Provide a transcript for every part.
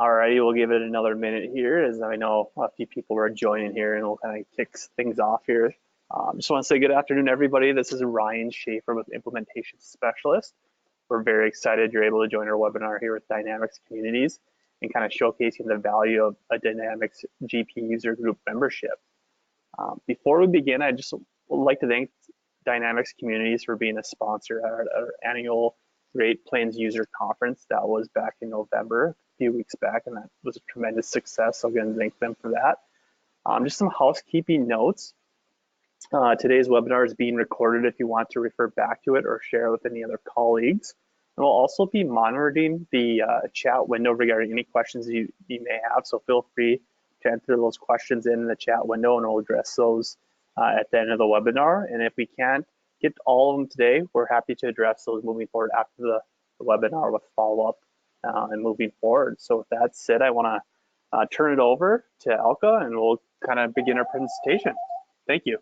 Alrighty, we'll give it another minute here as I know a few people are joining here and we'll kind of kick things off here. Just want to say good afternoon, everybody. This is Ryan Schaefer with Implementation Specialist. We're very excited you're able to join our webinar here with Dynamics Communities and kind of showcasing the value of a Dynamics GP user group membership. Before we begin, I just would like to thank Dynamics Communities for being a sponsor at our annual Great Plains User Conference that was back in November, a few weeks back, and that was a tremendous success. So again, thank them for that. Just some housekeeping notes. Today's webinar is being recorded if you want to refer back to it or share it with any other colleagues. And we'll also be monitoring the chat window regarding any questions you may have, so feel free to enter those questions in the chat window and we'll address those at the end of the webinar. And if we can't get all of them today, we're happy to address those moving forward after the webinar with follow-up and moving forward. So with that said, I want to turn it over to Alka and we'll kind of begin our presentation. Thank you.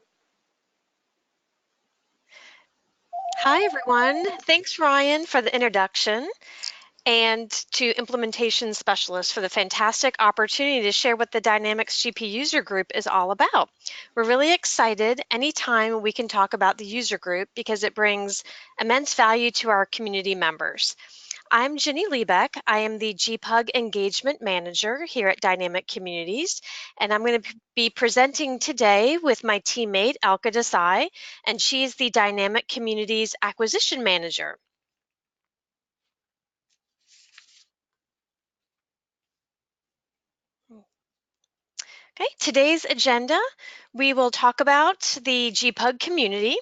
Hi, everyone. Thanks, Ryan, for the introduction, and to Implementation Specialist for the fantastic opportunity to share what the Dynamics GP user group is all about. We're really excited anytime we can talk about the user group because it brings immense value to our community members. I'm Jenny Liebeck. I am the GPUG Engagement Manager here at Dynamic Communities, and I'm going to be presenting today with my teammate, Alka Desai, and she's the Dynamic Communities Acquisition Manager. Okay, today's agenda, we will talk about the GPUG community,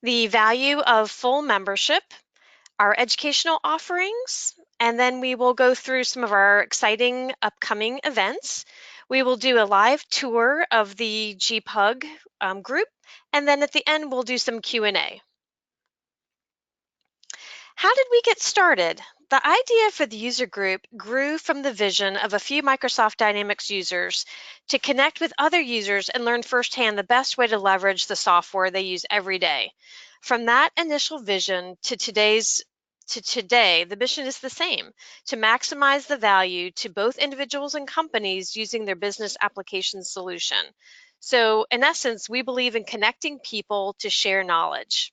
the value of full membership, our educational offerings, and then we will go through some of our exciting upcoming events. We will do a live tour of the GPUG group, and then at the end we'll do some Q&A. How did we get started? The idea for the user group grew from the vision of a few Microsoft Dynamics users to connect with other users and learn firsthand the best way to leverage the software they use every day. From that initial vision to today, the mission is the same, to maximize the value to both individuals and companies using their business application solution. So in essence, we believe in connecting people to share knowledge.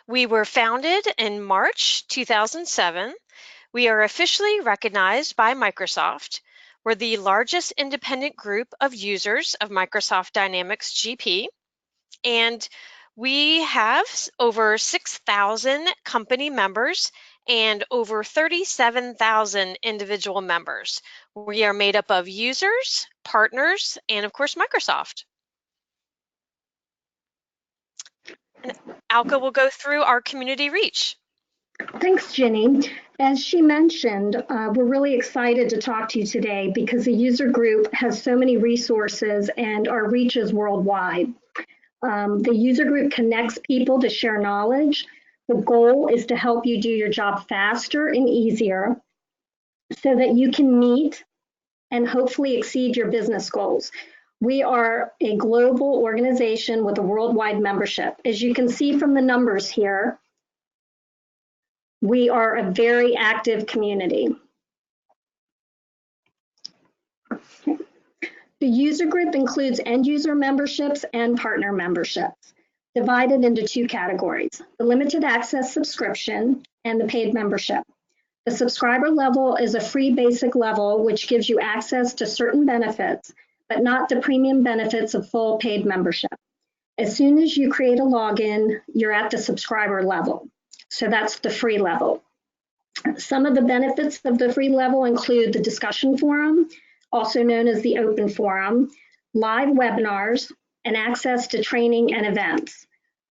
We were founded in March 2007. We are officially recognized by Microsoft. We're the largest independent group of users of Microsoft Dynamics GP, and we have over 6,000 company members and over 37,000 individual members. We are made up of users, partners, and of course, Microsoft. And Alka will go through our community reach. Thanks, Jenny. As she mentioned, we're really excited to talk to you today because the user group has so many resources and our reach is worldwide. The user group connects people to share knowledge. The goal is to help you do your job faster and easier so that you can meet and hopefully exceed your business goals. We are a global organization with a worldwide membership. As you can see from the numbers here, we are a very active community. Okay. The user group includes end user memberships and partner memberships, divided into two categories, the limited access subscription and the paid membership. The subscriber level is a free basic level, which gives you access to certain benefits, but not the premium benefits of full paid membership. As soon as you create a login, you're at the subscriber level. So that's the free level. Some of the benefits of the free level include the discussion forum, also known as the open forum, live webinars, and access to training and events.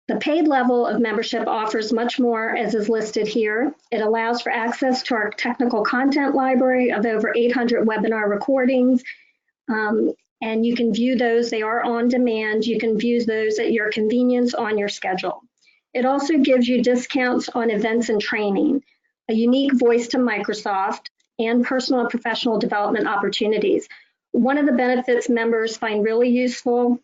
The paid level of membership offers much more, as is listed here. It allows for access to our technical content library of over 800 webinar recordings, and you can view those. They are on demand. You can view those at your convenience on your schedule. It also gives you discounts on events and training, a unique voice to Microsoft, and personal and professional development opportunities. One of the benefits members find really useful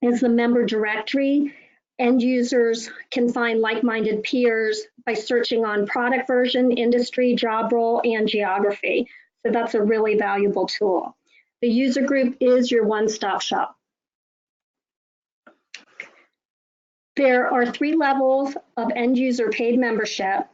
is the member directory. End users can find like-minded peers. by searching on product version, industry, job role, and geography. So that's a really valuable tool. The user group is your one-stop shop. There are 3 levels of end user paid membership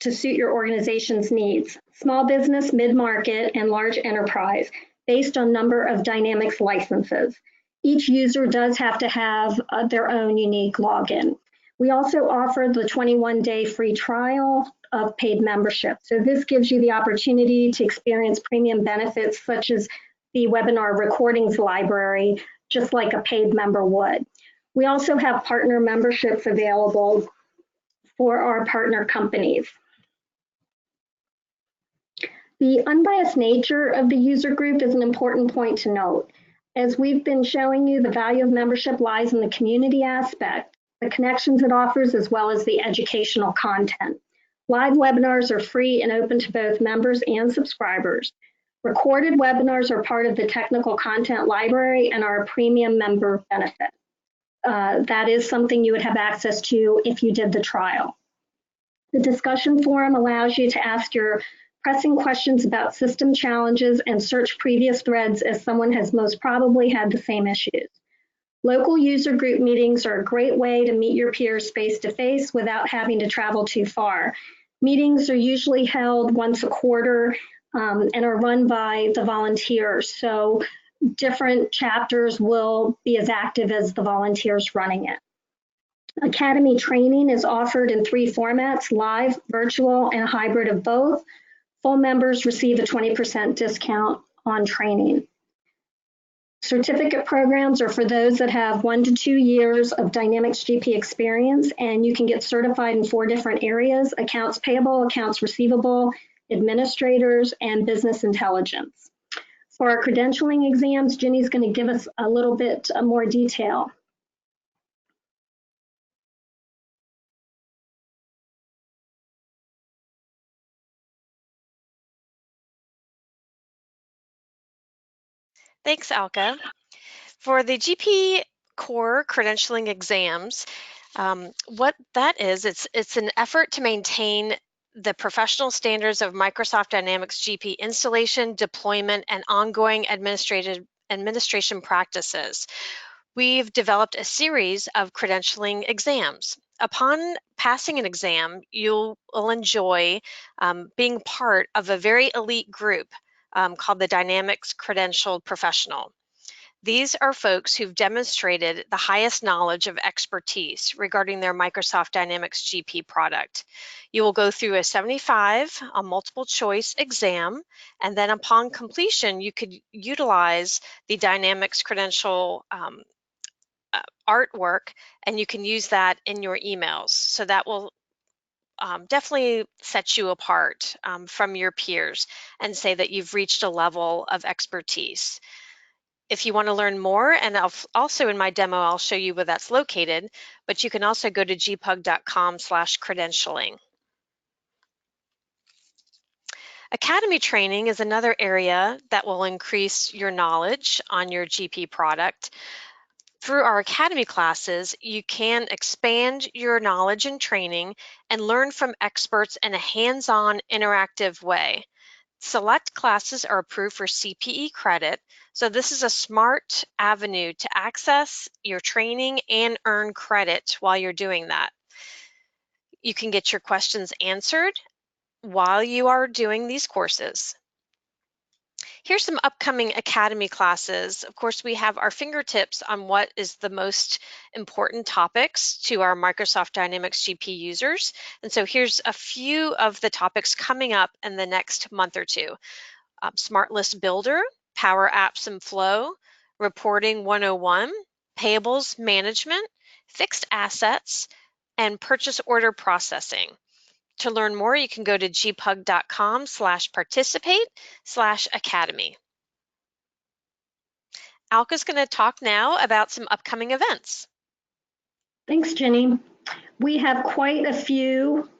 to suit your organization's needs: small business, mid-market, and large enterprise, based on number of Dynamics licenses. Each user does have to have their own unique login. We also offer the 21-day free trial of paid membership. So this gives you the opportunity to experience premium benefits such as the webinar recordings library, just like a paid member would. We also have partner memberships available for our partner companies. The unbiased nature of the user group is an important point to note. As we've been showing you, the value of membership lies in the community aspect, the connections it offers, as well as the educational content. Live webinars are free and open to both members and subscribers. Recorded webinars are part of the technical content library and are a premium member benefit. That is something you would have access to if you did the trial. The discussion forum allows you to ask your pressing questions about system challenges and search previous threads, as someone has most probably had the same issues. Local user group meetings are a great way to meet your peers face-to-face without having to travel too far. Meetings are usually held once a quarter and are run by the volunteers. So different chapters will be as active as the volunteers running it. Academy training is offered in 3 formats: live, virtual, and a hybrid of both. Full members receive a 20% discount on training. Certificate programs are for those that have 1 to 2 years of Dynamics GP experience, and you can get certified in 4 different areas: accounts payable, accounts receivable, administrators, and business intelligence. For our credentialing exams, Ginny's going to give us a little bit more detail. Thanks, Alka. For the GP core credentialing exams, what that is, it's an effort to maintain the professional standards of Microsoft Dynamics GP installation, deployment, and ongoing administration practices. We've developed a series of credentialing exams. Upon passing an exam, you'll enjoy being part of a very elite group called the Dynamics Credentialed Professional. These are folks who've demonstrated the highest knowledge of expertise regarding their Microsoft Dynamics GP product. You will go through a 75 multiple choice exam, and then upon completion, you could utilize the Dynamics credential artwork, and you can use that in your emails. So that will definitely set you apart from your peers and say that you've reached a level of expertise. If you want to learn more, and also in my demo, I'll show you where that's located, but you can also go to gpug.com/credentialing. Academy training is another area that will increase your knowledge on your GP product. Through our Academy classes, you can expand your knowledge and training and learn from experts in a hands-on interactive way. Select classes are approved for CPE credit, so this is a smart avenue to access your training and earn credit while you're doing that. You can get your questions answered while you are doing these courses. Here's some upcoming Academy classes. Of course, we have our fingertips on what is the most important topics to our Microsoft Dynamics GP users. And so here's a few of the topics coming up in the next month or two. Smart List Builder, Power Apps and Flow, Reporting 101, Payables Management, Fixed Assets, and Purchase Order Processing. To learn more, you can go to gpug.com/participate/academy. Alka's going to talk now about some upcoming events. Thanks, Ginny. We have quite a few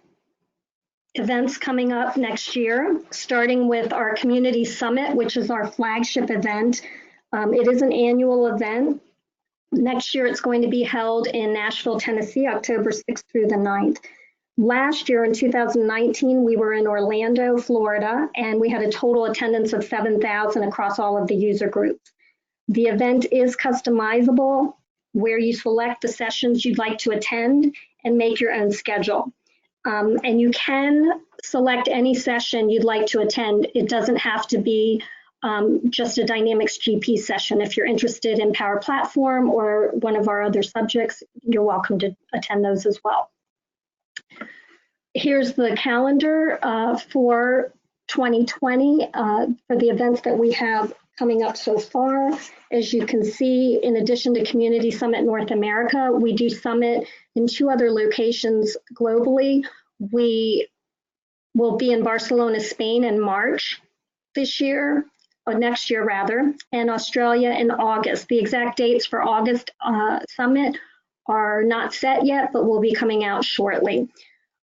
events coming up next year, starting with our Community Summit, which is our flagship event. It is an annual event. Next year, it's going to be held in Nashville, Tennessee, October 6th through the 9th. Last year in 2019, we were in Orlando, Florida, and we had a total attendance of 7,000 across all of the user groups. The event is customizable, where you select the sessions you'd like to attend and make your own schedule. And you can select any session you'd like to attend. It doesn't have to be just a Dynamics GP session. If you're interested in Power Platform or one of our other subjects, you're welcome to attend those as well. Here's the calendar for 2020 for the events that we have coming up so far. As you can see, in addition to Community Summit North America, we do Summit in 2 other locations globally. We will be in Barcelona, Spain in March this year, or next year rather, and Australia in August. The exact dates for August Summit are not set yet, but will be coming out shortly.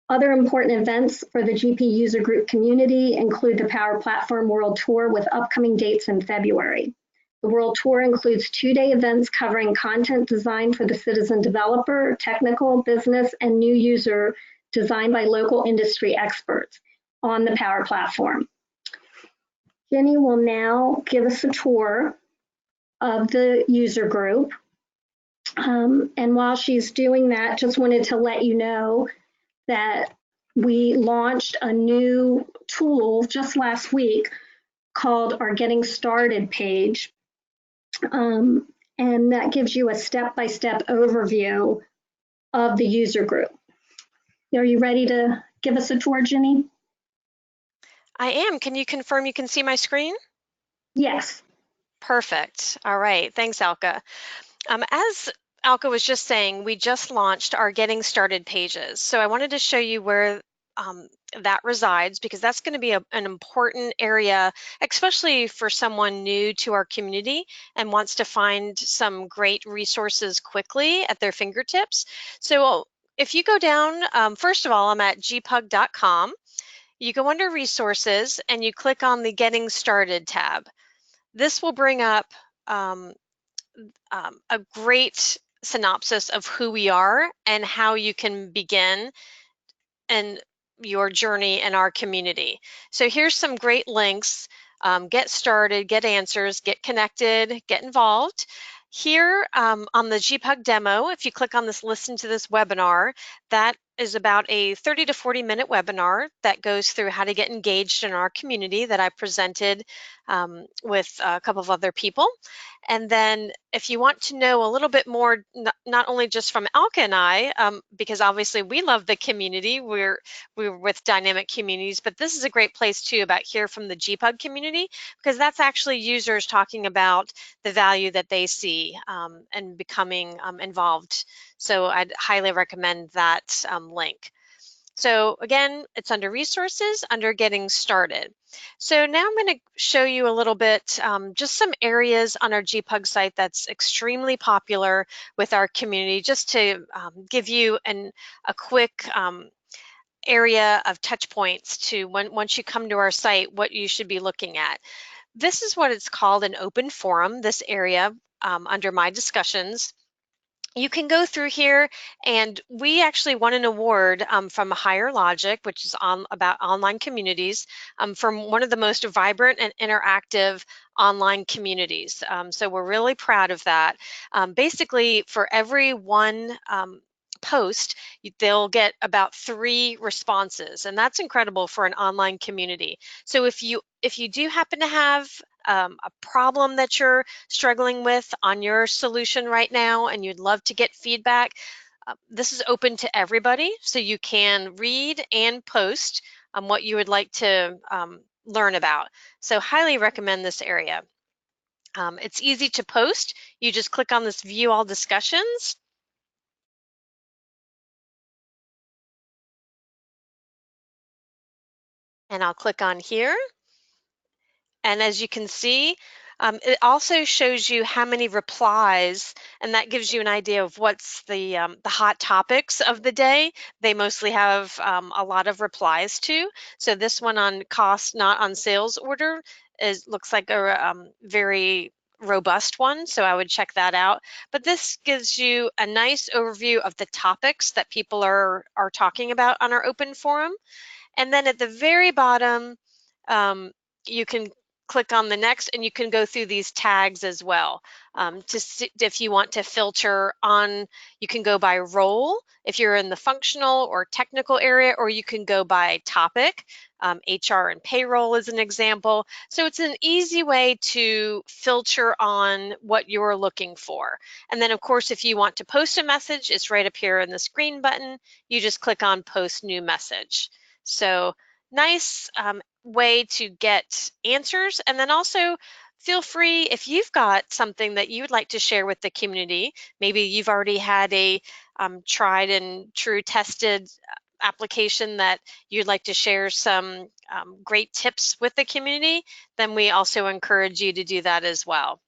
Other important events for the GP user group community include the Power Platform World Tour with upcoming dates in February. The World Tour includes 2-day events covering content design for the citizen developer, technical, business, and new user designed by local industry experts on the Power Platform. Jenny will now give us a tour of the user group. And while she's doing that, just wanted to let you know that we launched a new tool just last week called our Getting Started page. And that gives you a step-by-step overview of the user group. Are you ready to give us a tour, Jenny? I am. Can you confirm you can see my screen? Yes. Perfect. All right. Thanks, Alka. As Alka was just saying, we just launched our Getting Started pages. So I wanted to show you where that resides, because that's going to be an important area, especially for someone new to our community and wants to find some great resources quickly at their fingertips. So if you go down, first of all, I'm at gpug.com. You go under Resources and you click on the Getting Started tab. This will bring up a great synopsis of who we are and how you can begin and your journey in our community. So here's some great links. Get started, get answers, get connected, get involved. Here on the GPUG demo, if you click on this listen to this webinar, that is about a 30 to 40 minute webinar that goes through how to get engaged in our community that I presented with a couple of other people. And then if you want to know a little bit more, not only just from Alka and I, because obviously we love the community, we're with dynamic communities, but this is a great place too about hear from the GPUG community, because that's actually users talking about the value that they see and becoming involved. So I'd highly recommend that link. So again, it's under Resources, under Getting Started. So now I'm going to show you a little bit, just some areas on our GPUG site that's extremely popular with our community, just to give you a quick area of touch points to once you come to our site, what you should be looking at. This is what it's called an open forum, this area under My Discussions. You can go through here, and we actually won an award from Higher Logic, which is about online communities, from one of the most vibrant and interactive online communities. So we're really proud of that. Basically, for every one post, they'll get about 3 responses, and that's incredible for an online community. So if you do happen to have a problem that you're struggling with on your solution right now and you'd love to get feedback, this is open to everybody, so you can read and post what you would like to learn about. So highly recommend this area. It's easy to post. You just click on this View All Discussions. And I'll click on here. And as you can see, it also shows you how many replies, and that gives you an idea of what's the hot topics of the day. They mostly have a lot of replies to. So this one on cost, not on sales order, looks like a very robust one, so I would check that out. But this gives you a nice overview of the topics that people are talking about on our open forum. And then at the very bottom, you can click on the next and you can go through these tags as well. To see, if you want to filter on, you can go by role if you're in the functional or technical area, or you can go by topic. HR and payroll is an example. So it's an easy way to filter on what you're looking for. And then of course, if you want to post a message, it's right up here in this green button. You just click on post new message. So nice way to get answers. And then also feel free, if you've got something that you would like to share with the community, maybe you've already had a tried and true tested application that you'd like to share some great tips with the community, then we also encourage you to do that as well.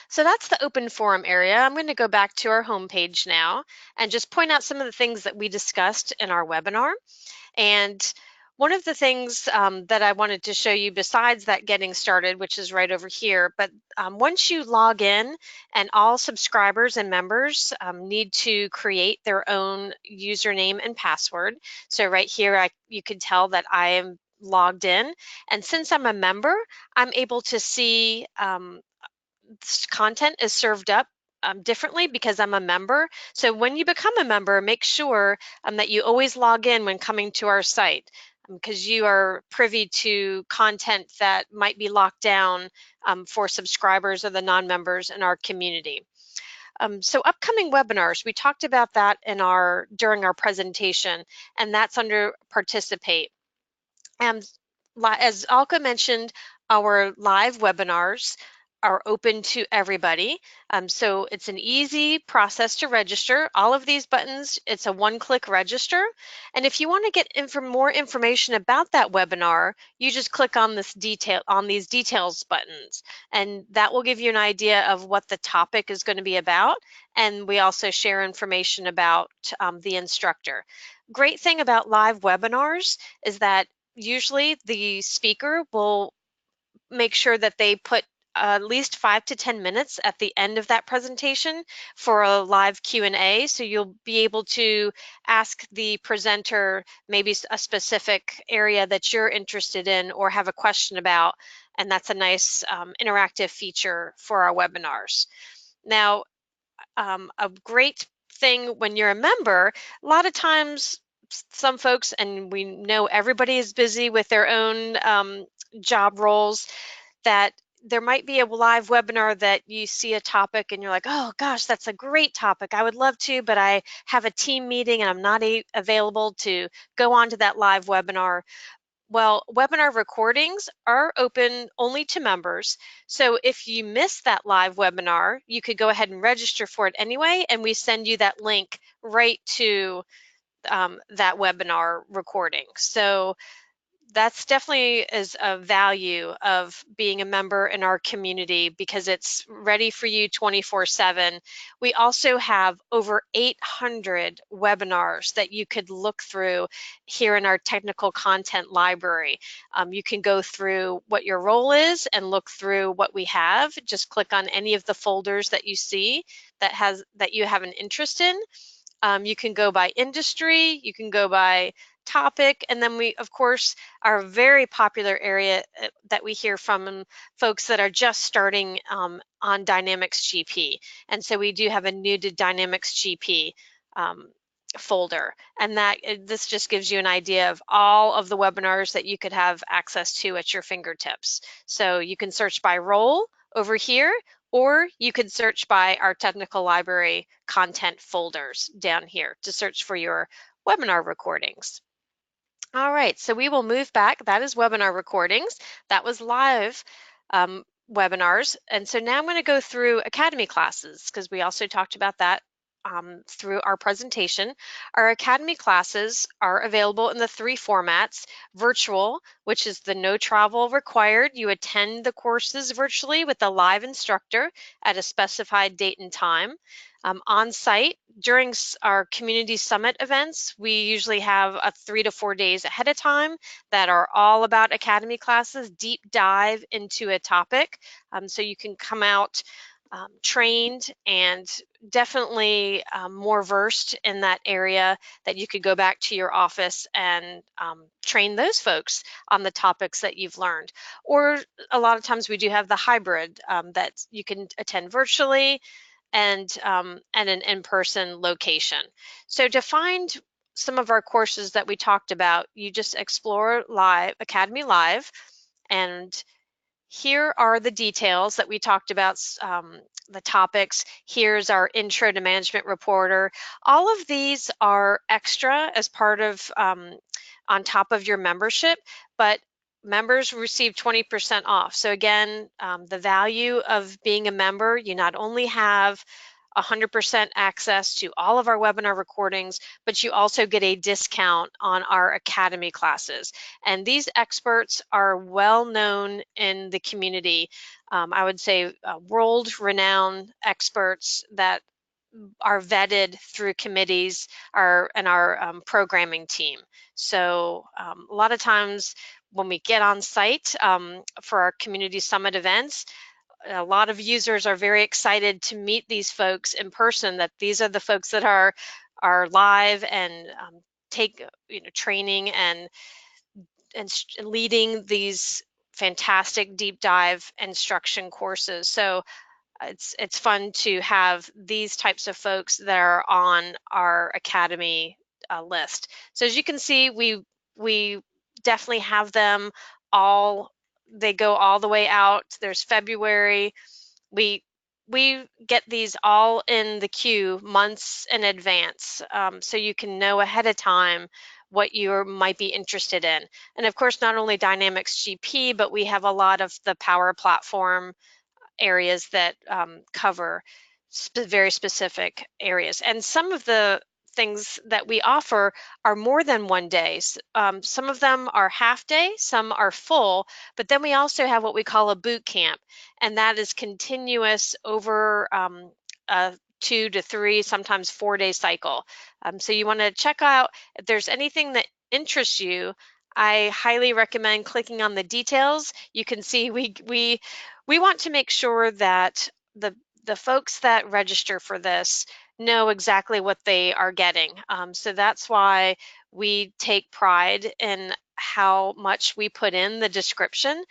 So that's the open forum area. I'm going to go back to our homepage now and just point out some of the things that we discussed in our webinar. And one of the things that I wanted to show you besides that getting started, which is right over here, but once you log in, and all subscribers and members need to create their own username and password. So right here, you can tell that I am logged in. And since I'm a member, I'm able to see content is served up differently because I'm a member. So when you become a member, make sure that you always log in when coming to our site, because you are privy to content that might be locked down for subscribers or the non-members in our community. So upcoming webinars, we talked about that during our presentation, and that's under participate. And as Alka mentioned, our live webinars are open to everybody. So it's an easy process to register. All of these buttons, it's a one-click register. And if you want to get more information about that webinar, you just click on these details buttons, and that will give you an idea of what the topic is going to be about. And we also share information about the instructor. Great thing about live webinars is that usually the speaker will make sure that they put at least 5 to 10 minutes at the end of that presentation for a live Q&A. So you'll be able to ask the presenter maybe a specific area that you're interested in or have a question about. And that's a nice interactive feature for our webinars. Now, a great thing when you're a member, a lot of times some folks, and we know everybody is busy with their own job roles, that there might be a live webinar that you see a topic and you're like, oh gosh, that's a great topic. I would love to, but I have a team meeting and I'm not available to go on to that live webinar. Well, webinar recordings are open only to members. So if you miss that live webinar, you could go ahead and register for it anyway, and we send you that link right to that webinar recording. So that's definitely is a value of being a member in our community, because it's ready for you 24/7. We also have over 800 webinars that you could look through here in our technical content library. You can go through what your role is and look through what we have. Just click on any of the folders that you see that you have an interest in. You can go by industry, you can go by topic, and then we, of course, our very popular area that we hear from folks that are just starting on Dynamics GP. And so we do have a new to Dynamics GP folder, and this just gives you an idea of all of the webinars that you could have access to at your fingertips. So you can search by role over here, or you could search by our technical library content folders down here to search for your webinar recordings. All right, so we will move back. That is webinar recordings. That was live webinars. And so now I'm going to go through Academy classes, because we also talked about that through our presentation. Our Academy classes are available in the 3 formats: virtual, which is the no travel required. You attend the courses virtually with a live instructor at a specified date and time. On-site, during our community summit events, we usually have 3 to 4 days ahead of time that are all about Academy classes, deep dive into a topic. So you can come out trained and definitely more versed in that area, that you could go back to your office and train those folks on the topics that you've learned. Or a lot of times we do have the hybrid that you can attend virtually and an in-person location. So to find some of our courses that we talked about, you just explore Live, Academy Live, and here are the details that we talked about, the topics. Here's our Intro to Management Reporter. All of these are extra as part of, on top of your membership, but members receive 20% off. So again, the value of being a member, you not only have 100% access to all of our webinar recordings, but you also get a discount on our Academy classes. And these experts are well known in the community. I would say world-renowned experts that are vetted through committees and our programming team. So a lot of times when we get on site for our community summit events, a lot of users are very excited to meet these folks in person, that these are the folks that are live and take training and leading these fantastic deep dive instruction courses. So it's fun to have these types of folks that are on our Academy list. So as you can see, we definitely have them all. They go all the way out. There's February. We get these all in the queue months in advance, so you can know ahead of time what you might be interested in. And of course, not only Dynamics GP, but we have a lot of the Power Platform areas that cover very specific areas. And some of the things that we offer are more than 1 day. Some of them are half day, some are full, but then we also have what we call a boot camp, and that is continuous over a 2 to 3, sometimes 4-day cycle. So you want to check out if there's anything that interests you. I highly recommend clicking on the details. You can see we want to make sure that the folks that register for this know exactly what they are getting. So that's why we take pride in how much we put in the description.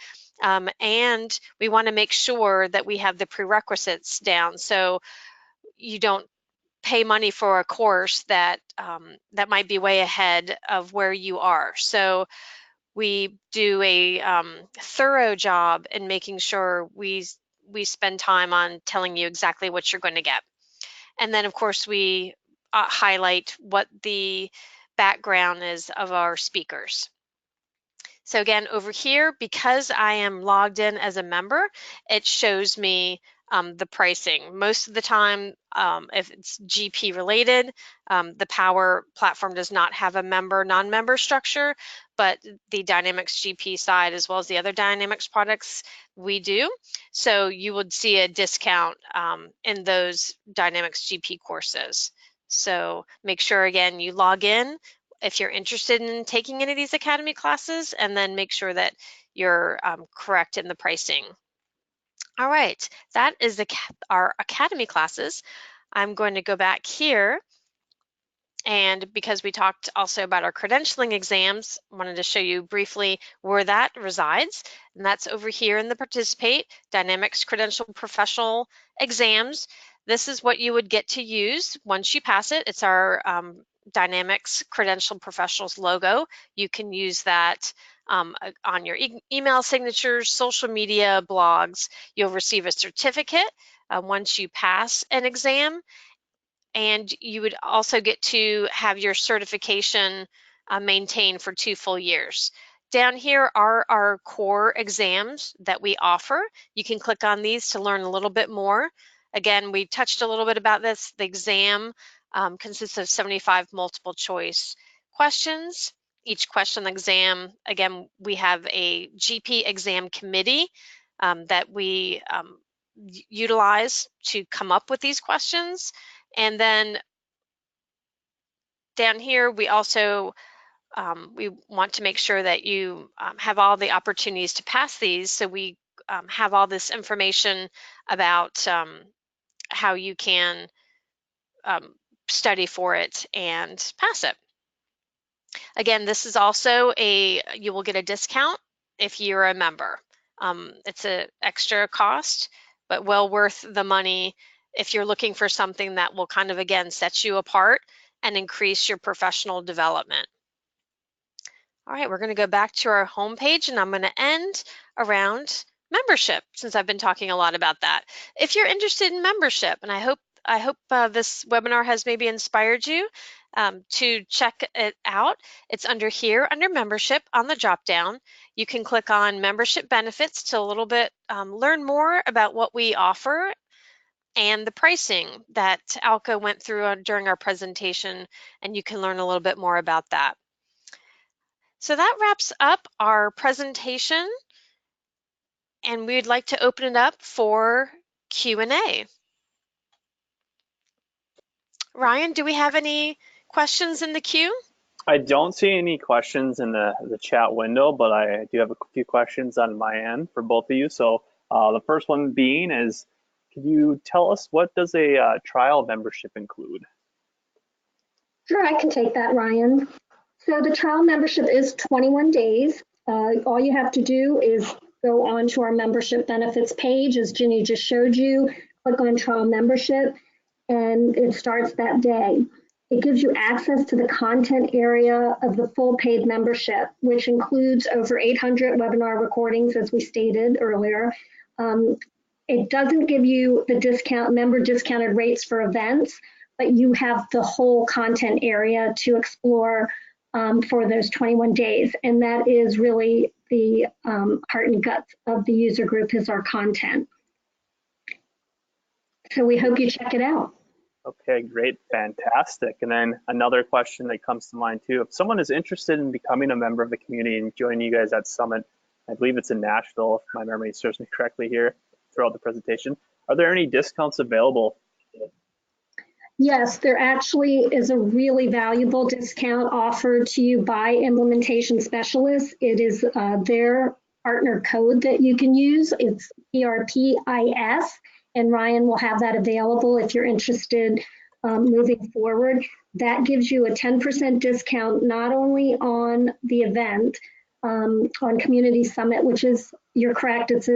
And we want to make sure that we have the prerequisites down, so you don't pay money for a course that that might be way ahead of where you are. So we do a thorough job in making sure we spend time on telling you exactly what you're going to get. And then of course we highlight what the background is of our speakers. So again, over here, because I am logged in as a member, it shows me the pricing. Most of the time, if it's GP related, the Power Platform does not have a member, non-member structure, but the Dynamics GP side, as well as the other Dynamics products, we do. So you would see a discount in those Dynamics GP courses. So make sure, again, you log in if you're interested in taking any of these Academy classes, and then make sure that you're correct in the pricing. All right, that is our Academy classes. I'm going to go back here, and because we talked also about our credentialing exams, I wanted to show you briefly where that resides, and that's over here in the Participate, Dynamics Credential Professional Exams. This is what you would get to use once you pass it. It's our Dynamics Credential Professionals logo. You can use that on your email signatures, social media, blogs. You'll receive a certificate once you pass an exam, and you would also get to have your certification maintained for 2 full years. Down here are our core exams that we offer. You can click on these to learn a little bit more. Again, we touched a little bit about this. The exam consists of 75 multiple choice questions. Each question on the exam, again, we have a GP exam committee that we utilize to come up with these questions. And then down here, we also we want to make sure that you have all the opportunities to pass these. So we have all this information about how you can study for it and pass it. Again, this is also you will get a discount if you're a member. It's an extra cost, but well worth the money if you're looking for something that will kind of, again, set you apart and increase your professional development. All right, we're going to go back to our homepage, and I'm going to end around membership, since I've been talking a lot about that. If you're interested in membership, and I hope this webinar has maybe inspired you to check it out. It's under here, under membership on the drop down. You can click on membership benefits to a little bit learn more about what we offer and the pricing that Alka went through during our presentation, and you can learn a little bit more about that. So that wraps up our presentation, and we'd like to open it up for Q&A. Ryan, do we have any questions in the queue? I don't see any questions in the chat window, but I do have a few questions on my end for both of you. So the first one being is, could you tell us, what does a trial membership include? Sure, I can take that, Ryan. So the trial membership is 21 days. All you have to do is go on to our membership benefits page, as Ginny just showed you, click on trial membership, and it starts that day. It gives you access to the content area of the full paid membership, which includes over 800 webinar recordings, as we stated earlier. It doesn't give you the member discounted rates for events, but you have the whole content area to explore for those 21 days. And that is really the heart and guts of the user group, is our content. So we hope you check it out. Okay, great, fantastic. And then another question that comes to mind too, if someone is interested in becoming a member of the community and joining you guys at Summit, I believe it's in Nashville, if my memory serves me correctly here throughout the presentation, are there any discounts available? Yes, there actually is a really valuable discount offered to you by implementation specialists. It is their partner code that you can use. It's PRPIS, and Ryan will have that available if you're interested moving forward. That gives you a 10% discount, not only on the event, on Community Summit, which is, you're correct, it's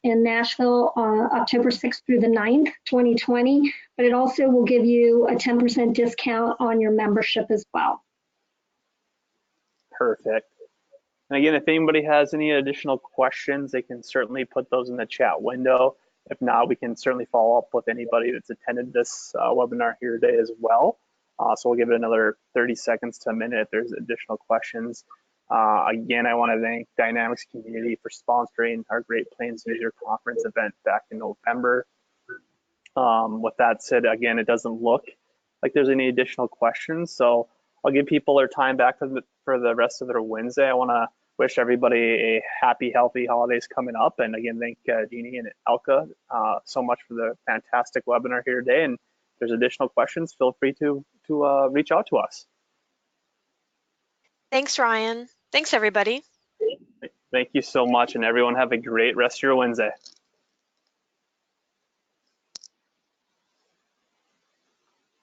in Nashville, October 6th through the 9th, 2020, but it also will give you a 10% discount on your membership as well. Perfect. And again, if anybody has any additional questions, they can certainly put those in the chat window. If not, we can certainly follow up with anybody that's attended this webinar here today as well. So we'll give it another 30 seconds to a minute if there's additional questions. Again, I want to thank Dynamics Community for sponsoring our Great Plains User Conference event back in November. With that said, again, it doesn't look like there's any additional questions, so I'll give people their time back for the rest of their Wednesday. I want to wish everybody a happy, healthy holidays coming up, and again, thank Jeannie and Alka so much for the fantastic webinar here today. And if there's additional questions, feel free to reach out to us. Thanks, Ryan. Thanks, everybody. Thank you so much, and everyone have a great rest of your Wednesday.